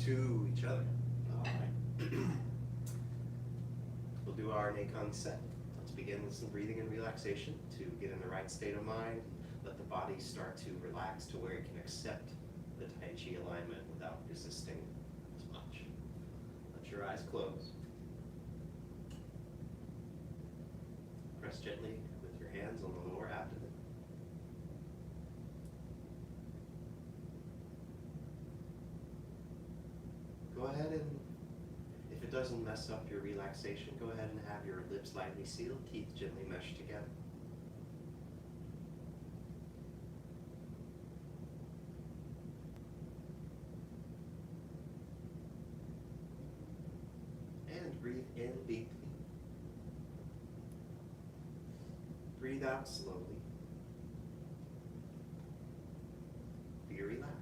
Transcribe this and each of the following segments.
to each other. All right. We'll do our Nei Kung set. Let's begin with some breathing and relaxation to get in the right state of mind. Let the body start to relax to where it can accept the Tai Chi alignment without resisting as much. Let your eyes close. Press gently with your hands on the lower abdomen. Go ahead and, if it doesn't mess up your relaxation, go ahead and have your lips lightly sealed, teeth gently meshed together. And breathe in deeply. Breathe out slowly. Be relaxed.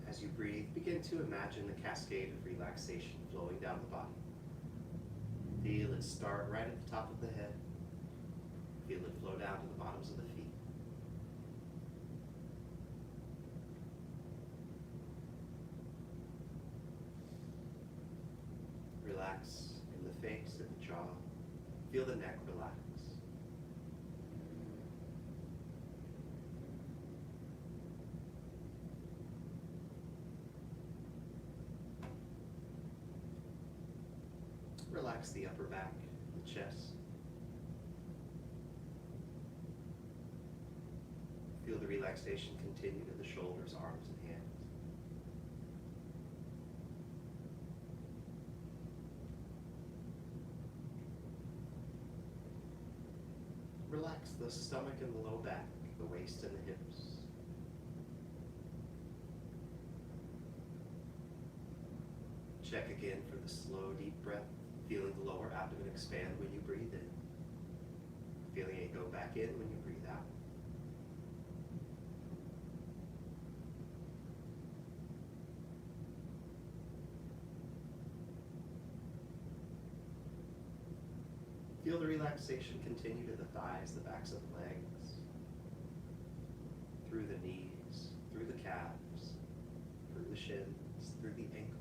As you breathe, begin to imagine the cascade of relaxation flowing down the body. Feel it start right at the top of the head. Feel it flow down to the bottoms of the feet. Relax in the face and the jaw. Feel the neck relax. Relax the upper back, the chest. Feel the relaxation continue to the shoulders, arms, and hands. Relax the stomach and the low back, the waist and the hips. Check again for the slow, deep breath. Feeling the lower abdomen expand when you breathe in. Feeling it go back in when you breathe out. Feel the relaxation continue to the thighs, the backs of the legs, through the knees, through the calves, through the shins, through the ankles.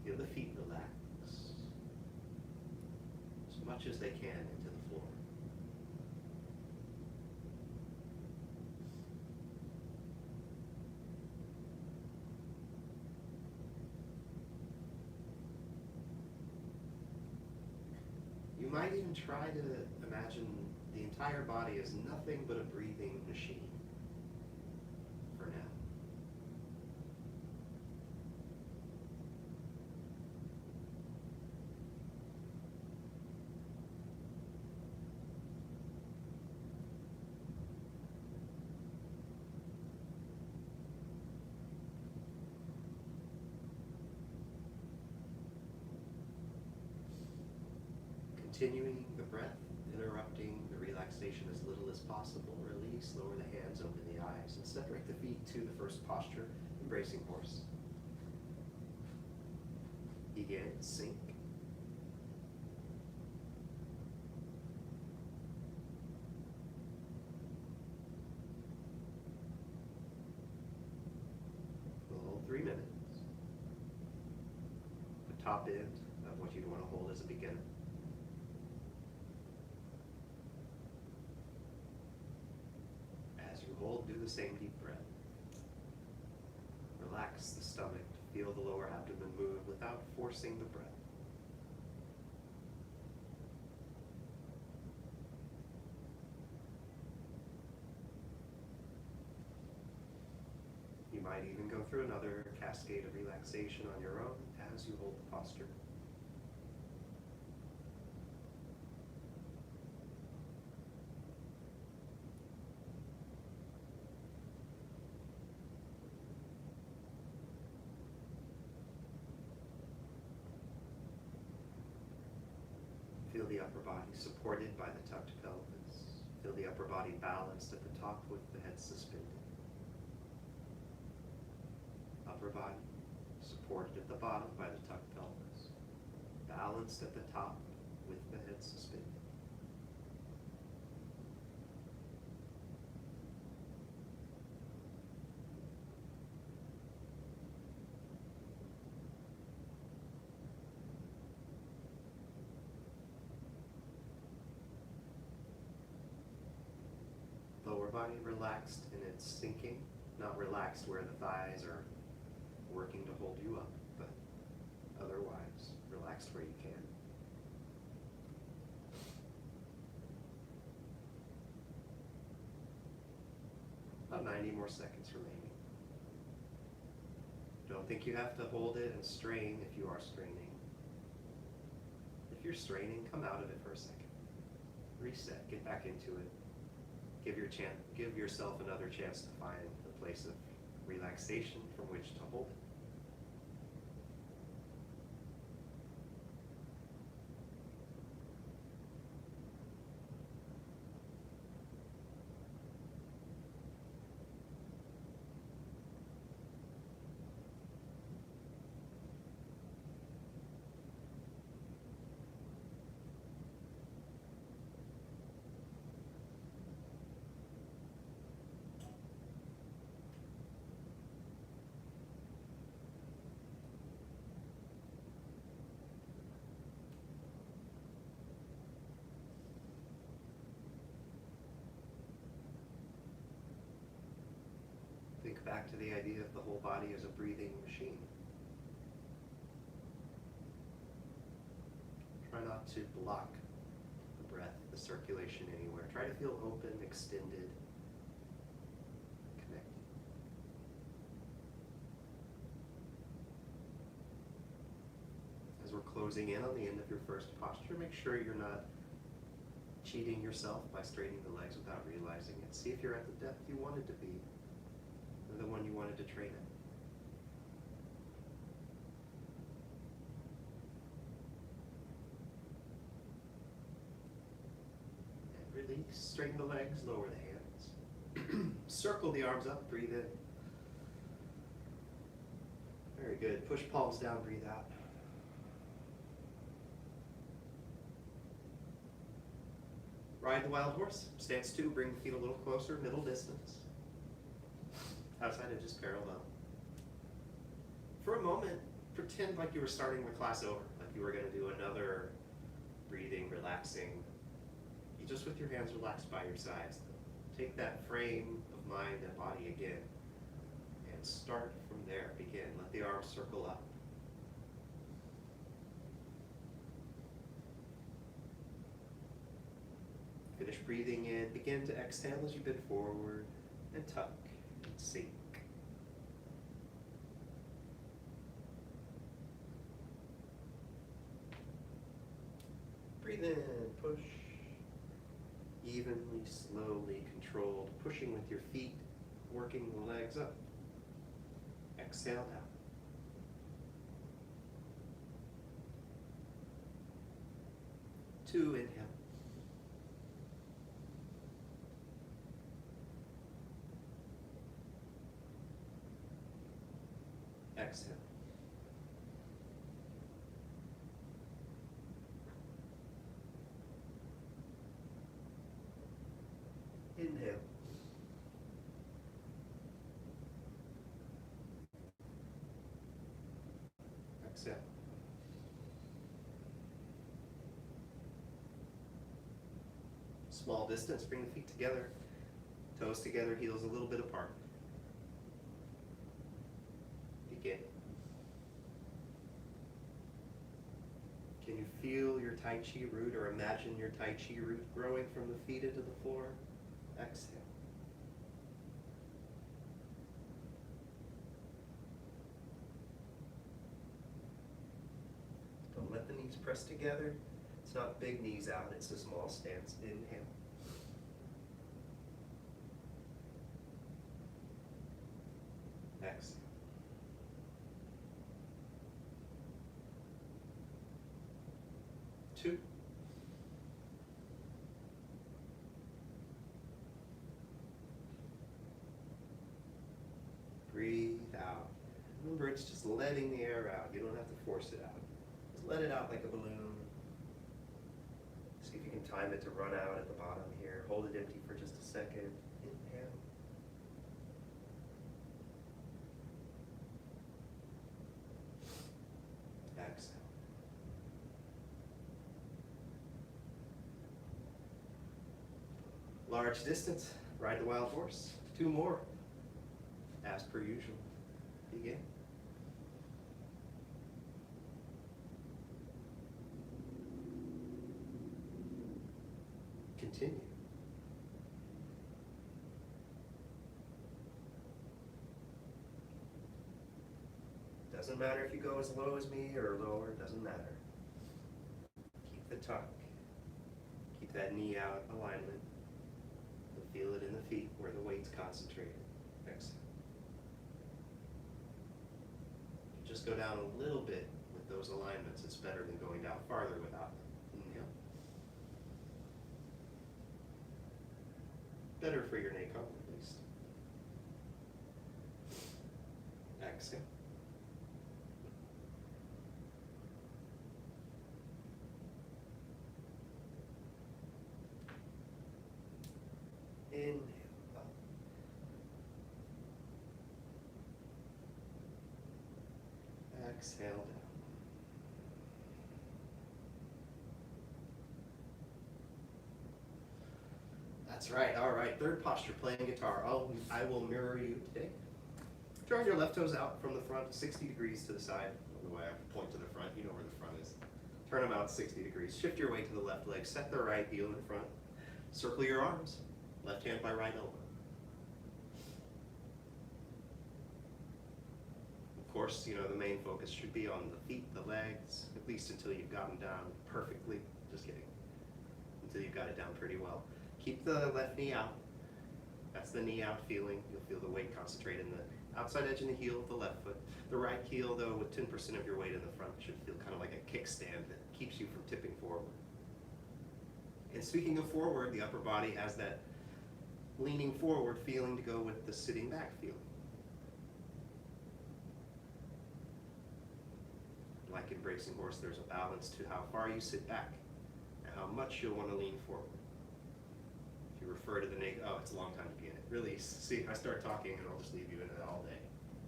Feel the feet relax as much as they can into the floor. You might even try to imagine the entire body as nothing but a breathing machine for now. Continuing the breath, interrupting the relaxation as little as possible. Release, lower the hands, open the eyes, and separate the feet to the first posture, embracing horse. Begin, sink. We'll hold 3 minutes. The top end of what you'd want to hold as a beginner. Hold, do the same deep breath. Relax the stomach to feel the lower abdomen move without forcing the breath. You might even go through another cascade of relaxation on your own as you hold the posture. Feel the upper body supported by the tucked pelvis. Feel the upper body balanced at the top with the head suspended. Upper body supported at the bottom by the tucked pelvis. Balanced at the top with the head suspended. Lower body relaxed and it's sinking, not relaxed where the thighs are working to hold you up, but otherwise relaxed where you can. About 90 more seconds remaining. Don't think you have to hold it and strain if you are straining. If you're straining, come out of it for a second. Reset, get back into it. Give yourself another chance to find a place of relaxation from which to hold it. Think back to the idea of the whole body as a breathing machine. Try not to block the breath, the circulation anywhere. Try to feel open, extended, connected. As we're closing in on the end of your first posture, make sure you're not cheating yourself by straightening the legs without realizing it. See if you're at the depth you wanted to be, or the one you wanted to train at. And release, straighten the legs, lower the hands. Circle the arms up, breathe in. Very good. Push palms down, breathe out. Ride the wild horse. Stance 2, bring the feet a little closer, middle distance. Outside of just parallel. For a moment, pretend like you were starting the class over, like you were going to do another breathing, relaxing, just with your hands relaxed by your sides. Take that frame of mind and body again, and start from there. Begin. Let the arms circle up. Finish breathing in. Begin to exhale as you bend forward and tuck and sink. Breathe in, push. Evenly, slowly, controlled, pushing with your feet, working the legs up. Exhale down. Two, inhale. Exhale. Inhale. Exhale. Small distance, bring the feet together, toes together, heels a little bit apart. Begin. Can you feel your Tai Chi root, or imagine your Tai Chi root growing from the feet into the floor? Exhale. Don't let the knees press together. It's not big knees out, it's a small stance. Inhale. Exhale. Two. words, just letting the air out. You don't have to force it out. Just let it out like a balloon. See if you can time it to run out at the bottom here. Hold it empty for just a second. Inhale. Exhale. Large distance, ride the wild horse. 2 more, as per usual. Begin. Continue. Doesn't matter if you go as low as me or lower, doesn't matter. Keep the tuck. Keep that knee out alignment. Feel it in the feet where the weight's concentrated. Exhale. Just go down a little bit with those alignments. It's better than going down farther without them. Inhale. Better for your Nei Kung, at least. Exhale. Inhale up. Exhale down. That's right. All right. Third posture, playing guitar. I will mirror you today. Turn your left toes out from the front, 60 degrees to the side. The way I point to the front, you know where the front is. Turn them out 60 degrees. Shift your weight to the left leg. Set the right heel in front. Circle your arms. Left hand by right elbow. Of course, you know, the main focus should be on the feet, the legs, at least until you've gotten down perfectly. Just kidding. Until you've got it down pretty well. Keep the left knee out. That's the knee out feeling. You'll feel the weight concentrate in the outside edge and the heel of the left foot. The right heel, though, with 10% of your weight in the front, should feel kind of like a kickstand that keeps you from tipping forward. And speaking of forward, the upper body has that leaning forward feeling to go with the sitting back feeling. Like in bracing horse, there's a balance to how far you sit back and how much you'll want to lean forward. If you refer to the Nei, oh, it's a long time to be in it. Really, see, I start talking and I'll just leave you in it all day.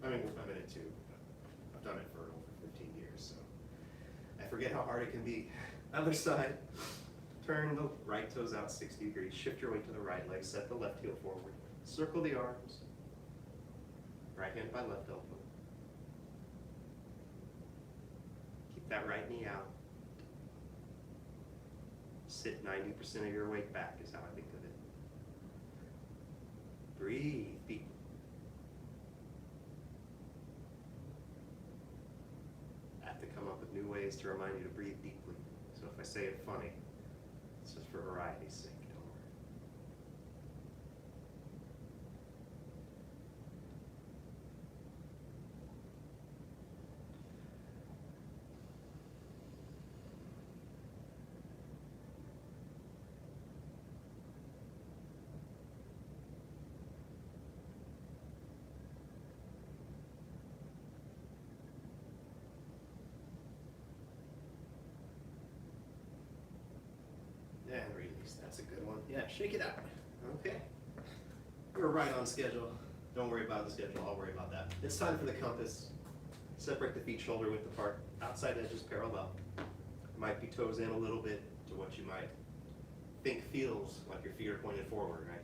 I mean, I'm in it too. I've done it for over 15 years, so I forget how hard it can be. Other side. Turn the right toes out 60 degrees. Shift your weight to the right leg. Set the left heel forward. Circle the arms. Right hand by left elbow. Keep that right knee out. Sit 90% of your weight back is how I think of it. Breathe deep. I have to come up with new ways to remind you to breathe deeply. So if I say it funny, it's just for variety's sake, don't worry. And release, that's a good one. Yeah, shake it out. Okay. We're right on schedule. Don't worry about the schedule, I'll worry about that. It's time for the compass. Separate the feet shoulder width apart. Outside edges parallel. Might be toes in a little bit to what you might think feels like your feet are pointed forward, right?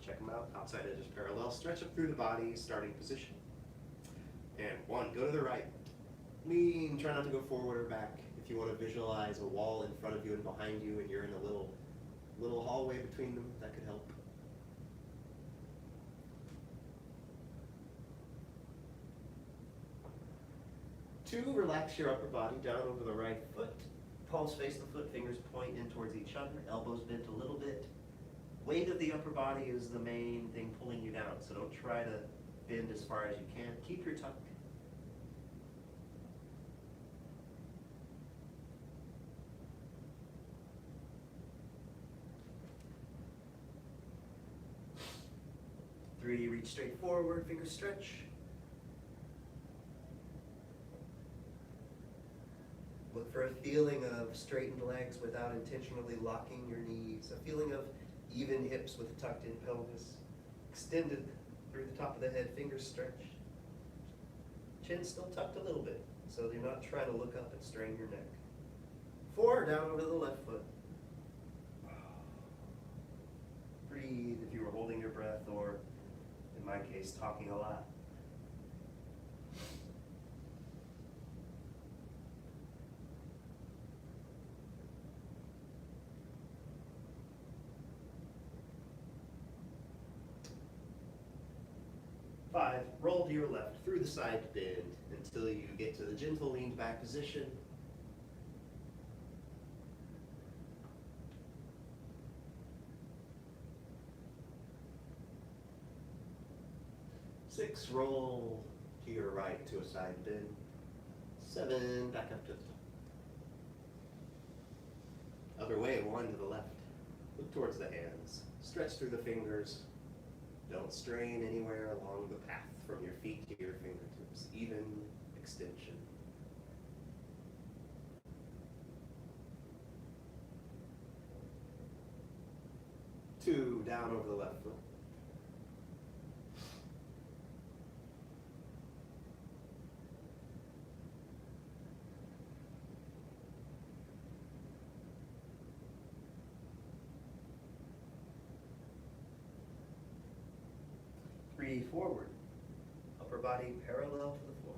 Check them out. Outside edges parallel. Stretch up through the body, starting position. And 1, go to the right. Lean, try not to go forward or back. If you want to visualize a wall in front of you and behind you and you're in a little hallway between them, that could help. Two, relax your upper body down over the right foot. Palms face the foot, fingers point in towards each other, elbows bent a little bit. Weight of the upper body is the main thing pulling you down, so don't try to bend as far as you can. Keep your tuck. Three, reach straight forward, fingers stretch. feeling of straightened legs without intentionally locking your knees, a feeling of even hips with a tucked in pelvis, extended through the top of the head, fingers stretched. Chin still tucked a little bit, so you're not trying to look up and strain your neck. 4, down over the left foot. Breathe if you were holding your breath, or in my case, talking a lot. Five, roll to your left through the side bend until you get to the gentle leaned back position. 6, roll to your right to a side bend. 7, back up to the top. Other way, 1 to the left. Look towards the hands. Stretch through the fingers. Don't strain anywhere along the path from your feet to your fingertips. Even extension. 2, down over the left foot. 3, forward. Upper body parallel to the floor.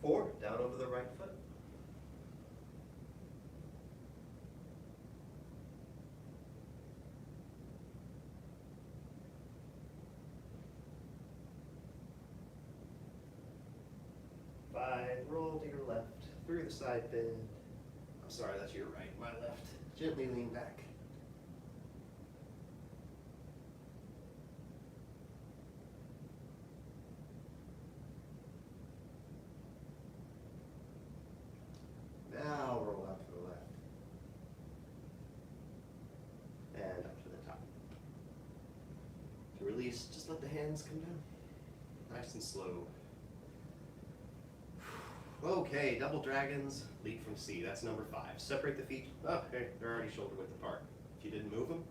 4, down over the right foot. 5, roll to your left, through the side bend. I'm sorry, that's your right, my left. Gently lean back. Now roll out to the left. And up to the top. To release, just let the hands come down. Nice and slow. Okay, double dragons, lead from C. That's number 5. Separate the feet. Oh, hey, they're already shoulder width apart. If you didn't move them,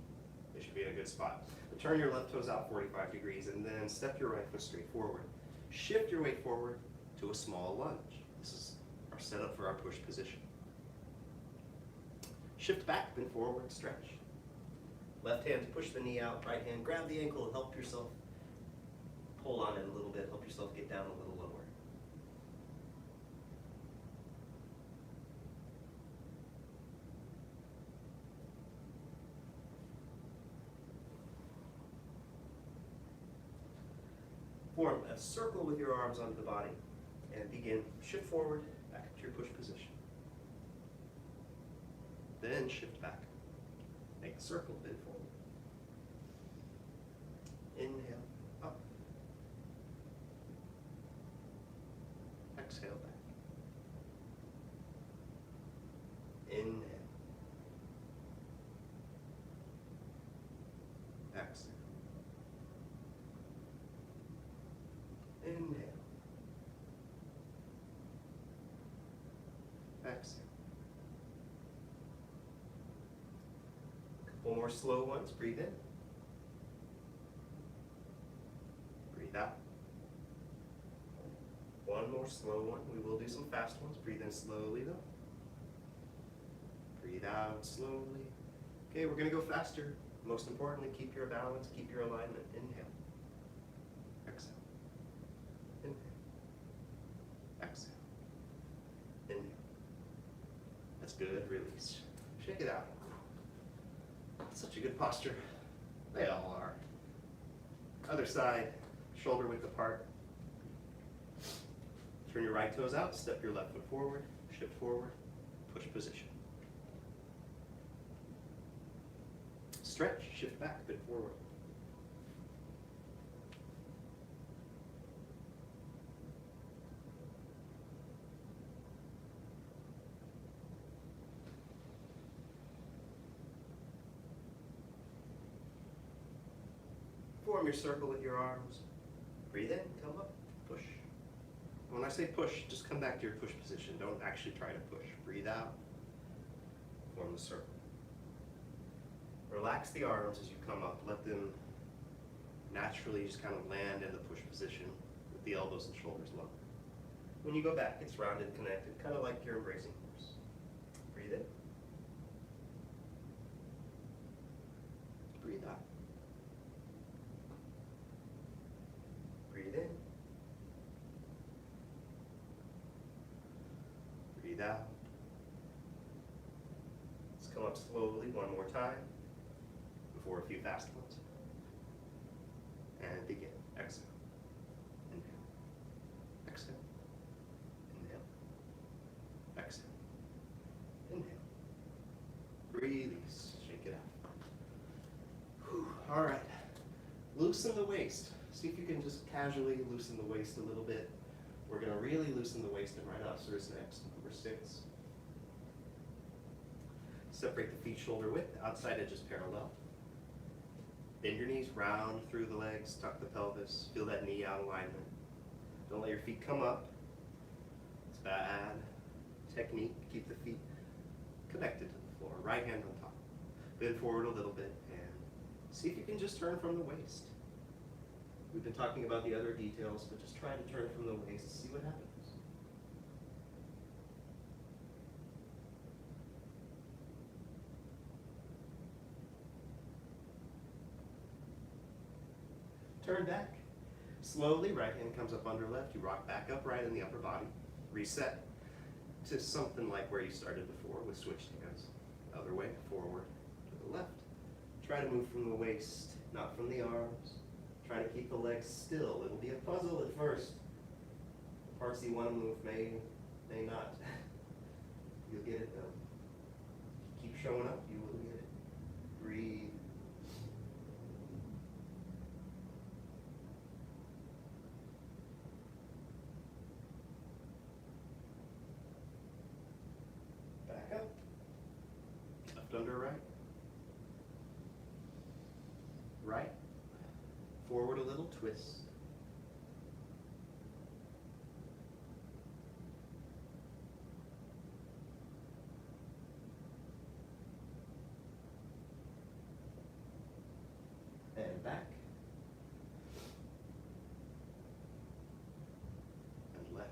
they should be in a good spot. But turn your left toes out 45 degrees and then step your right foot straight forward. Shift your weight forward to a small lunge. This is our setup for our push position. Shift back, bend forward, stretch. Left hand push the knee out, right hand grab the ankle and help yourself pull on it a little bit, help yourself get down a little lower. Form a circle with your arms onto the body and begin shift forward back to your push position. Then shift back. Make a circle, bend forward. Inhale, up. Exhale back. Inhale. Exhale. Inhale. Exhale. Couple more slow ones. Breathe in. Breathe out. One more slow one. We will do some fast ones. Breathe in slowly though. Breathe out slowly. Okay, we're going to go faster. Most importantly, keep your balance, keep your alignment. Inhale. Exhale. Inhale. Exhale. Inhale. That's good. Release. Shake it out. Such a good posture. They all are. Other side, shoulder width apart. Turn your right toes out, step your left foot forward, shift forward, push position. Stretch, shift back, bend forward. Form your circle with your arms. Breathe in, come up, push. When I say push, just come back to your push position. Don't actually try to push. Breathe out, form the circle. Relax the arms as you come up. Let them naturally just kind of land in the push position with the elbows and shoulders low. When you go back, it's rounded and connected, kind of like you're embracing horse. Breathe in. Breathe out. Breathe in. Breathe out. Let's come up slowly one more time before a few fast ones. And begin. Exhale. Inhale. Exhale. Inhale. Exhale. Inhale. Release. Shake it out. Whew. All right. Loosen the waist. See if you can just casually loosen the waist a little bit. We're going to really loosen the waist, and right officer is next. Number 6. Separate the feet shoulder width, outside edges parallel. Bend your knees, round through the legs, tuck the pelvis, feel that knee out alignment. Don't let your feet come up. It's bad technique. Keep the feet connected to the floor. Right hand on top. Bend forward a little bit and see if you can just turn from the waist. We've been talking about the other details, but just try to turn from the waist, see what happens. Turn back. Slowly, right hand comes up under left. You rock back upright in the upper body. Reset to something like where you started before with switched hands. Other way, forward to the left. Try to move from the waist, not from the arms. Try to keep the legs still. It'll be a puzzle at first. The parts you want to move may not. You'll get it though. Keep showing up, you will get it. Breathe. Back up. Left under right. Right. Forward a little, twist. And back. And left.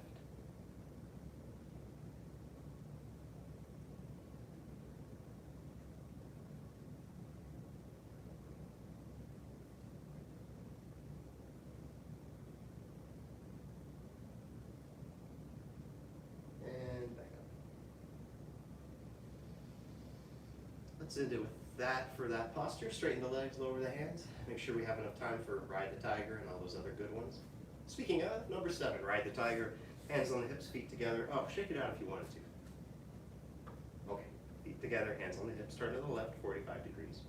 And back up. Let's end it with that for that posture. Straighten the legs, lower the hands. Make sure we have enough time for Ride the Tiger and all those other good ones. Speaking of, number 7, Ride the Tiger. Hands on the hips, feet together. Oh, shake it out if you wanted to. Okay, feet together, hands on the hips. Turn to the left, 45 degrees.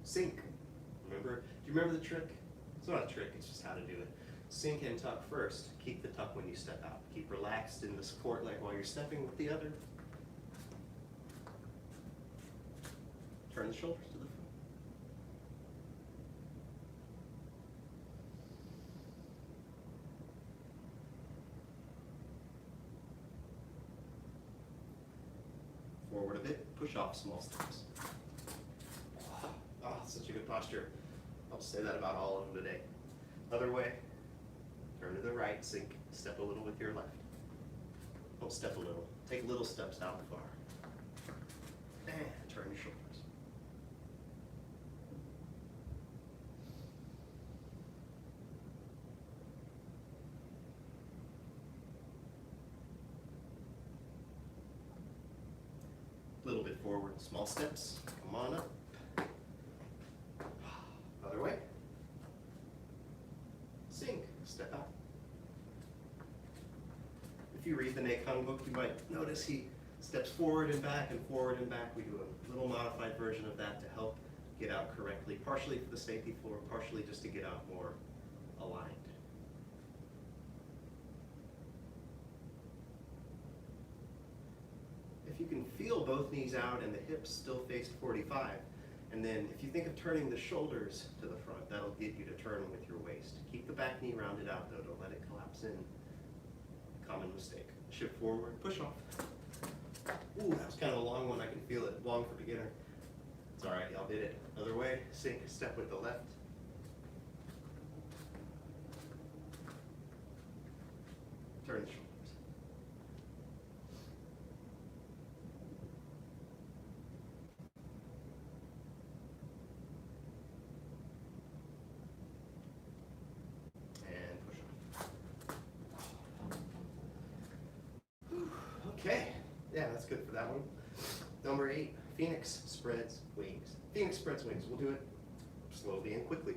Sink. Remember? Do you remember the trick? It's not a trick, it's just how to do it. Sink and tuck first. Keep the tuck when you step out. Keep relaxed in the support leg while you're stepping with the other. Turn the shoulders to the front. Forward a bit, push off small steps. Oh, such a good posture. I'll say that about all of them today. Other way, turn to the right, sink, step a little with your left. Don't step a little, take little steps out far. And turn your shoulders. A little bit forward, small steps, come on up. Other way. Sink, step out. If you read the Nei Kung book, you might notice he steps forward and back and forward and back. We do a little modified version of that to help get out correctly, partially for the safety floor, partially just to get out more aligned. If you can feel both knees out and the hips still face 45, And then if you think of turning the shoulders to the front, that'll get you to turn with your waist. Keep the back knee rounded out though, don't let it collapse in. Common mistake. Shift forward, push off. Ooh, that was kind of a long one, I can feel it. Long for beginner. It's all right, y'all did it. Other way, sink, step with the left. Turn the shoulders. Okay, yeah, that's good for that one. Number 8, Phoenix spreads wings. Phoenix spreads wings. We'll do it slowly and quickly.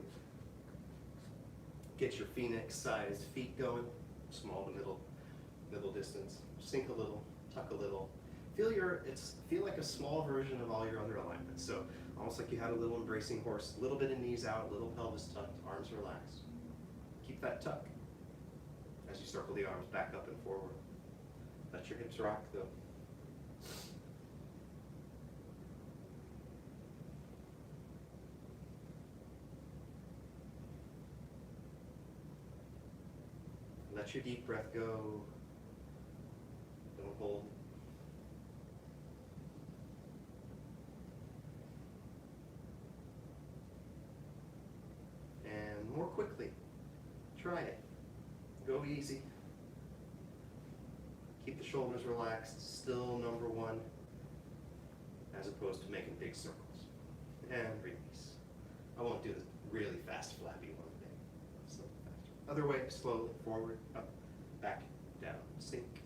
Get your Phoenix-sized feet going, small to middle distance. Sink a little, tuck a little. Feel like a small version of all your other alignments. So almost like you had a little embracing horse, a little bit of knees out, little pelvis tucked, arms relaxed. Keep that tuck as you circle the arms back up and forward. Let your hips rock though. Let your deep breath go. Don't hold. And more quickly. Try it. Go easy. Keep the shoulders relaxed, still number 1, as opposed to making big circles. And release. I won't do the really fast, flappy one thing. So faster. Other way, slowly, forward, up, back, down, sink.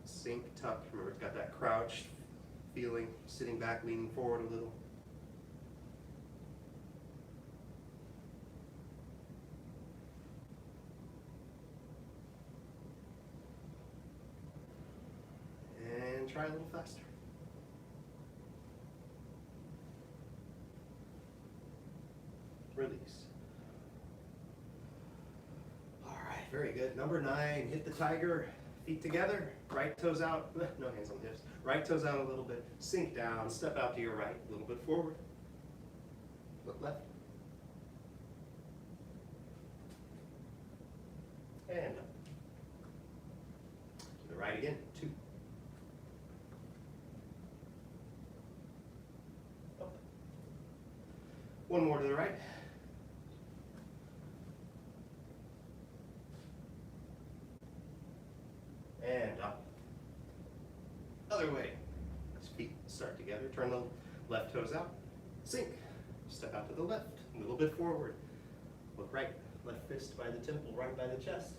Sink, tuck. Remember, it's got that crouched feeling, sitting back, leaning forward a little. Try a little faster. Release. All right, very good. Number 9, hit the tiger. Feet together, right toes out. No hands on the hips. Right toes out a little bit. Sink down, step out to your right, a little bit forward. Look left. And up. To the right again, 2. One more to the right. And up. Other way. Feet start together. Turn the left toes out. Sink. Step out to the left. A little bit forward. Look right. Left fist by the temple, right by the chest.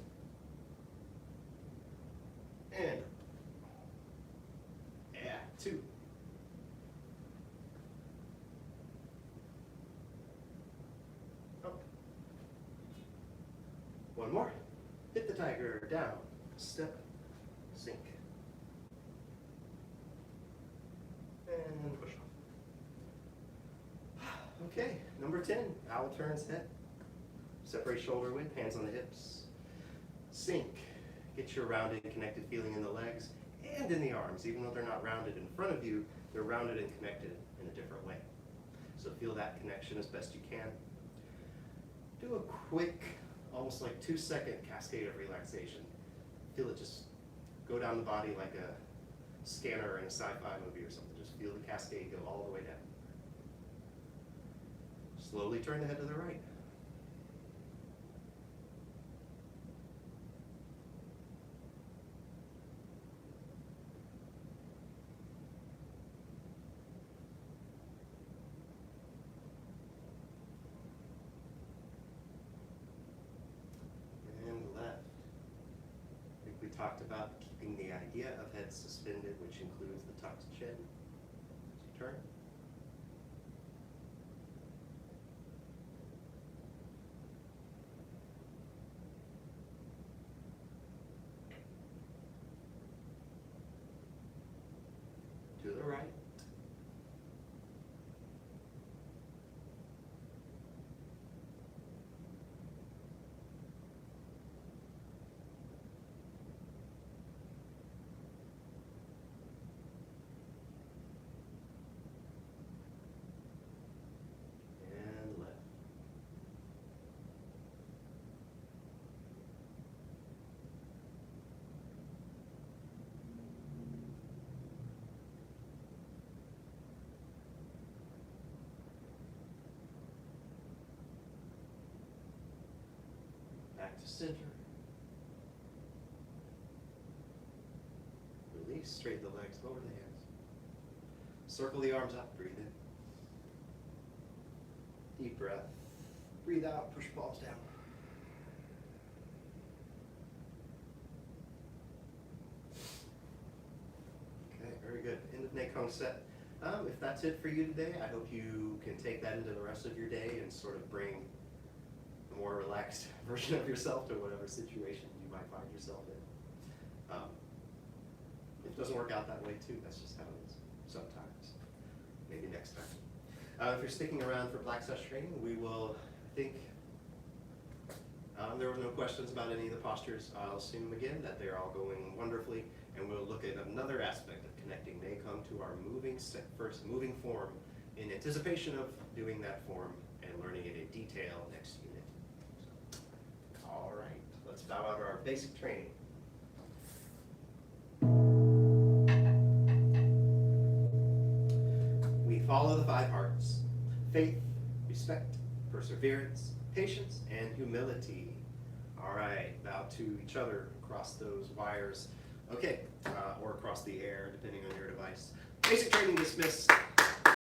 And yeah, 2. One more. Hit the tiger, down, step, sink. And push off. Okay, number 10, owl turns head. Separate shoulder width, hands on the hips. Sink. Get your rounded, connected feeling in the legs and in the arms. Even though they're not rounded in front of you, they're rounded and connected in a different way. So feel that connection as best you can. Do a quick, almost like 2-second cascade of relaxation. Feel it just go down the body like a scanner in a sci-fi movie or something. Just feel the cascade go all the way down. Slowly turn the head to the right. Talked about keeping the idea of head suspended, which includes the tucked chin. As you turn. To the right. back to center. Release, straighten the legs, lower the hands. Circle the arms up, breathe in. Deep breath. Breathe out, push palms down. Okay, very good. End of Nei Kung set. If that's it for you today, I hope you can take that into the rest of your day and sort of bring a more relaxed version of yourself to whatever situation you might find yourself in. If it doesn't work out that way too, that's just how it is sometimes. Maybe next time. If you're sticking around for Black Session training, we will, I think, there were no questions about any of the postures. I'll assume again that they're all going wonderfully, and we'll look at another aspect of connecting Nei Kung to our moving form in anticipation of doing that form and learning it in detail next unit. So, all right, let's bow out our basic training. We follow the 5 hearts: faith, respect, perseverance, patience, and humility. All right, bow to each other across those wires. Okay, or across the air, depending on your device. Basic training dismissed.